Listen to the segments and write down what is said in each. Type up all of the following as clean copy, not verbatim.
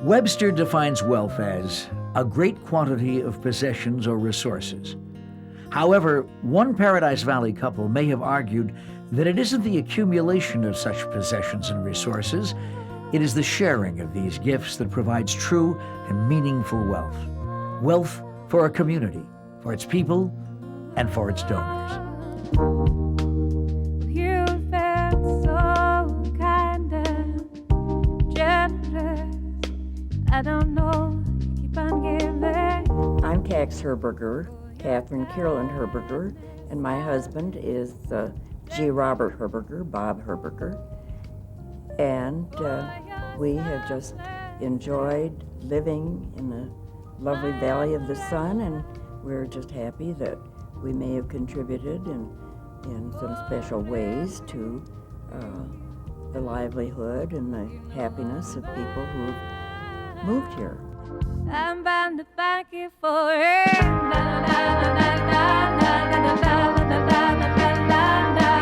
Webster defines wealth as a great quantity of possessions or resources. However, one Paradise Valley couple may have argued that it isn't the accumulation of such possessions and resources, it is the sharing of these gifts that provides true and meaningful wealth. Wealth for a community, for its people, and for its donors. You've been so kind and generous. I don't know, keep on giving. I'm Cax Herberger, Katherine Kierland Herberger, and my husband is G. Robert Herberger, Bob Herberger. And we have just enjoyed living in the lovely Valley of the Sun, and we're just happy that we may have contributed in some special ways to the livelihood and the happiness of people who've moved here. I'm bound to thank you for it. Na, na, na, na, na, na, na, na, na, na, na, na, na.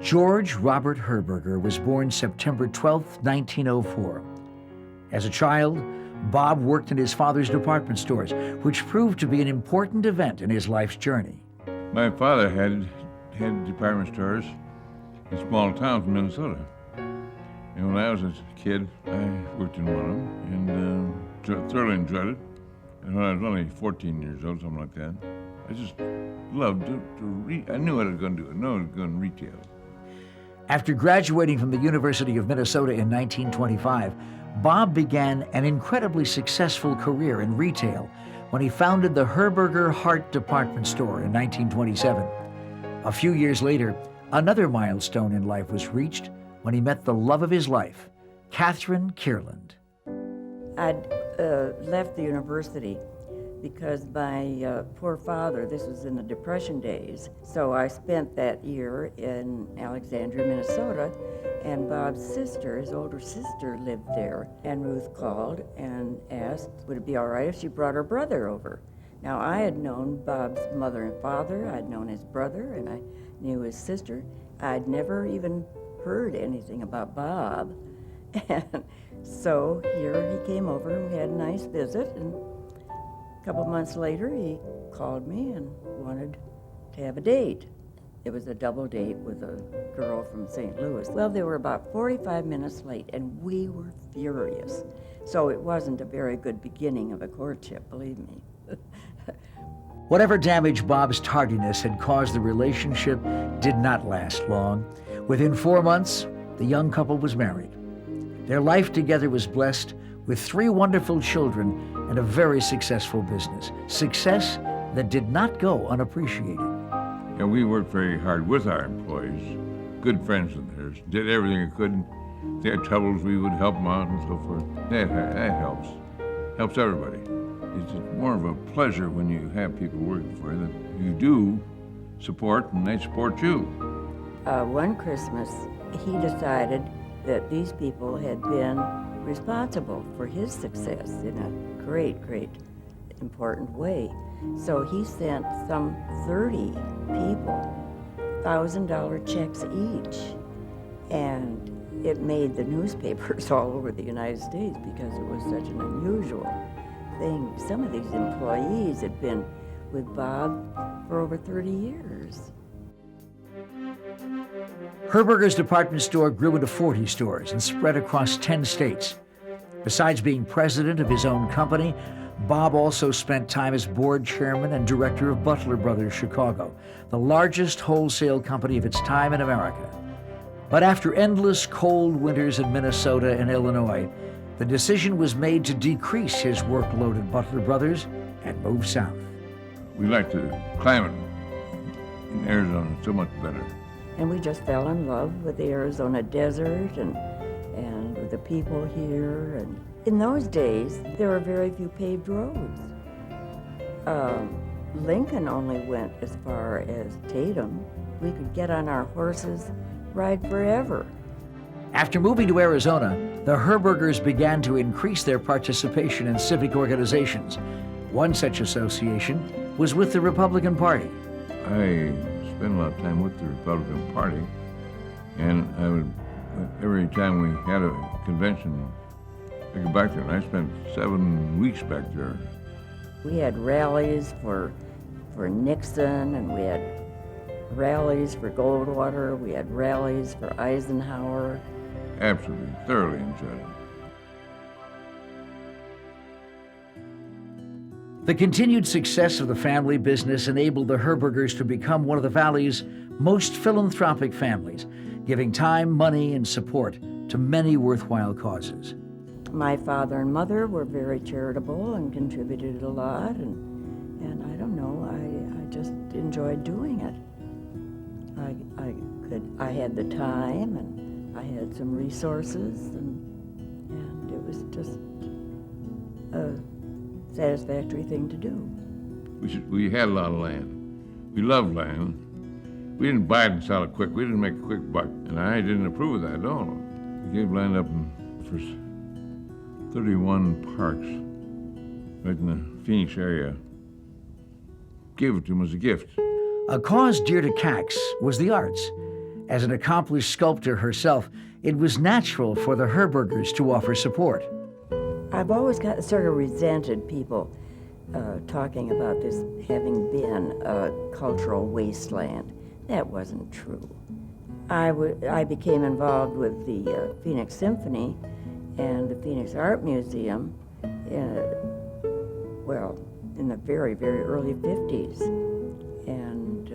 George Robert Herberger was born September 12, 1904. As a child, Bob worked in his father's department stores, which proved to be an important event in his life's journey. My father had department stores in small towns in Minnesota. And when I was a kid, I worked in one of them and thoroughly enjoyed it. And when I was only 14 years old, something like that, I just loved to read. I knew what I was going to do. I knew I was going to retail. After graduating from the University of Minnesota in 1925, Bob began an incredibly successful career in retail when he founded the Herberger Hart Department Store in 1927. A few years later, another milestone in life was reached when he met the love of his life, Katherine Kierland. I'd left the university because my poor father, this was in the Depression days, so I spent that year in Alexandria, Minnesota, and Bob's sister, his older sister, lived there. And Ruth called and asked, would it be all right if she brought her brother over? Now, I had known Bob's mother and father, I'd known his brother, and I knew his sister. I'd never even heard anything about Bob. And so here he came over and we had a nice visit, and a couple months later, he called me and wanted to have a date. It was a double date with a girl from St. Louis. Well, they were about 45 minutes late, and we were furious. So it wasn't a very good beginning of a courtship, believe me. Whatever damage Bob's tardiness had caused the relationship did not last long. Within 4 months, the young couple was married. Their life together was blessed with 3 wonderful children and a very successful business. Success that did not go unappreciated. And we worked very hard with our employees, good friends of theirs, did everything we could. If they had troubles, we would help them out and so forth. That helps everybody. It's more of a pleasure when you have people working for you that you do support and they support you. One Christmas, he decided that these people had been responsible for his success in a great, important way. So he sent some 30 people $1,000 checks each. And it made the newspapers all over the United States because it was such an unusual thing. Some of these employees had been with Bob for over 30 years. Herberger's department store grew into 40 stores and spread across 10 states. Besides being president of his own company, Bob also spent time as board chairman and director of Butler Brothers Chicago, the largest wholesale company of its time in America. But after endless cold winters in Minnesota and Illinois, the decision was made to decrease his workload at Butler Brothers and move south. We like the climate in Arizona so much better. And we just fell in love with the Arizona desert and with the people here. And in those days, there were very few paved roads. Lincoln only went as far as Tatum. We could get on our horses, ride forever. After moving to Arizona, the Herbergers began to increase their participation in civic organizations. One such association was with the Republican Party. I spent a lot of time with the Republican Party, and I would, every time we had a convention, I go back there, and I spent 7 weeks back there. We had rallies for Nixon, and we had rallies for Goldwater, we had rallies for Eisenhower. Absolutely, thoroughly enjoyed it. The continued success of the family business enabled the Herbergers to become one of the Valley's most philanthropic families, giving time, money, and support to many worthwhile causes. My father and mother were very charitable and contributed a lot, and I don't know, I just enjoyed doing it. I had the time, and I had some resources, and it was just a satisfactory thing to do. We had a lot of land. We loved land. We didn't buy it and sell it quick. We didn't make a quick buck, and I didn't approve of that at all. We gave land up for 31 parks right in the Phoenix area. Gave it to them as a gift. A cause dear to Cax was the arts. As an accomplished sculptor herself, it was natural for the Herbergers to offer support. I've always sort of resented people talking about this having been a cultural wasteland. That wasn't true. I became involved with the Phoenix Symphony and the Phoenix Art Museum in the very, very early 50s. And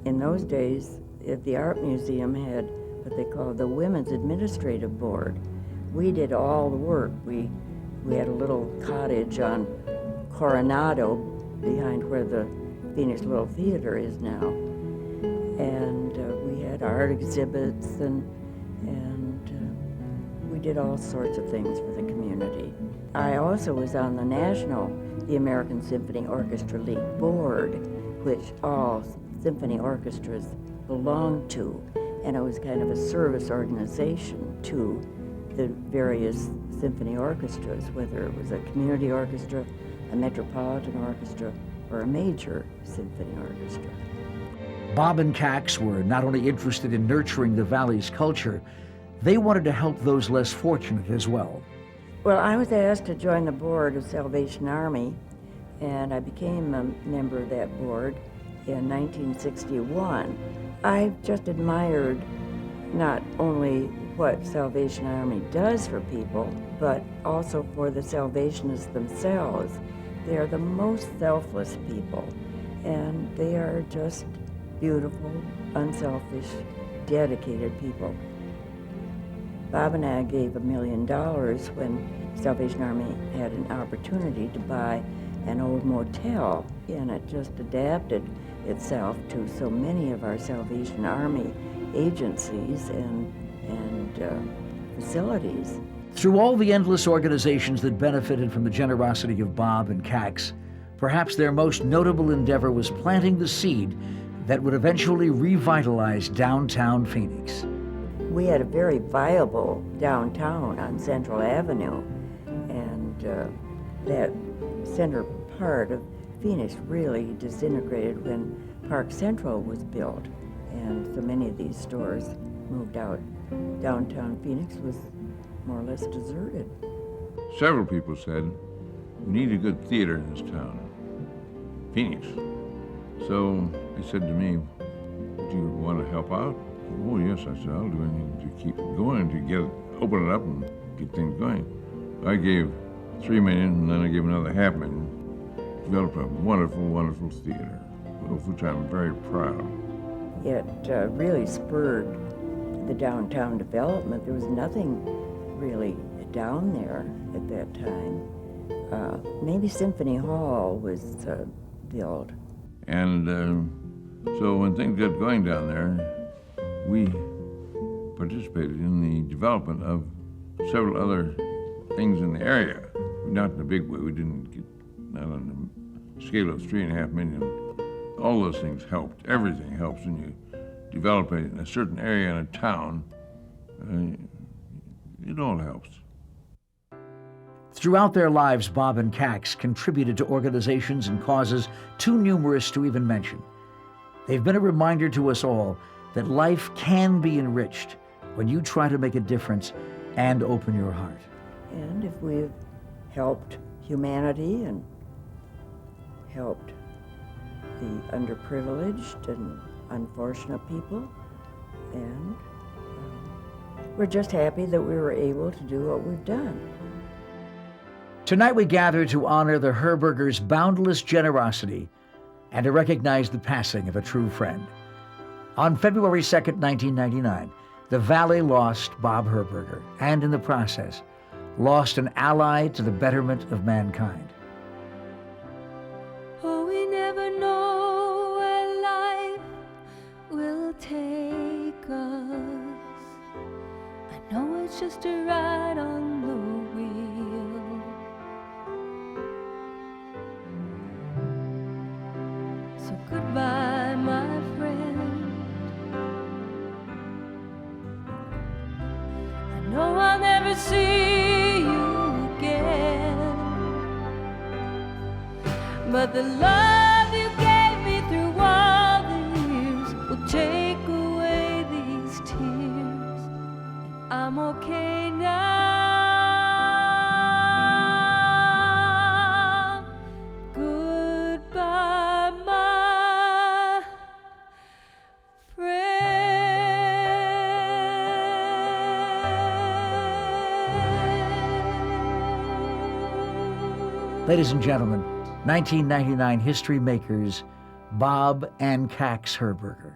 in those days, the Art Museum had what they called the Women's Administrative Board. We did all the work. We had a little cottage on Coronado behind where the Phoenix Little Theater is now. And we had art exhibits and we did all sorts of things for the community. I also was on the American Symphony Orchestra League board, which all symphony orchestras belonged to, and it was kind of a service organization to the various symphony orchestras, whether it was a community orchestra, a metropolitan orchestra, or a major symphony orchestra. Bob and Cax were not only interested in nurturing the Valley's culture, they wanted to help those less fortunate as well. Well, I was asked to join the board of Salvation Army, and I became a member of that board in 1961. I just admired not only what Salvation Army does for people, but also for the Salvationists themselves. They are the most selfless people, and they are just beautiful, unselfish, dedicated people. Bob and I gave $1 million when Salvation Army had an opportunity to buy an old motel, and it just adapted itself to so many of our Salvation Army agencies and facilities. Through all the endless organizations that benefited from the generosity of Bob and Cax, perhaps their most notable endeavor was planting the seed that would eventually revitalize downtown Phoenix. We had a very viable downtown on Central Avenue, and that center part of Phoenix really disintegrated when Park Central was built, and so many of these stores moved out. Downtown Phoenix was more or less deserted. Several people said, we need a good theater in this town, Phoenix. So they said to me, do you want to help out? Oh yes, I said, I'll do anything to keep it going, to open it up and get things going. I gave $3 million, and then I gave another $500,000, developed a wonderful, wonderful theater, of which I'm very proud. It really spurred the downtown development. There was nothing really down there at that time. Maybe Symphony Hall was built. And so when things got going down there, we participated in the development of several other things in the area. Not in a big way. We didn't get, not on the scale of $3.5 million. All those things helped. Everything helps when you develop a certain area in a town. it all helps. Throughout their lives, Bob and Cax contributed to organizations and causes too numerous to even mention. They've been a reminder to us all that life can be enriched when you try to make a difference and open your heart. And if we've helped humanity and helped the underprivileged and unfortunate people, and we're just happy that we were able to do what we've done. Tonight we gather to honor the Herbergers' boundless generosity and to recognize the passing of a true friend. On February 2nd, 1999, the Valley lost Bob Herberger and, in the process, lost an ally to the betterment of mankind. Oh, we never know where life will take us. I know it's just a ride on the wheel. So goodbye, my friend. I know I'll never see you again, but the love you gave me through all the years will take away these tears. I'm okay now. Goodbye, my friend. Ladies and gentlemen, 1999 History Makers, Bob and Cax Herberger.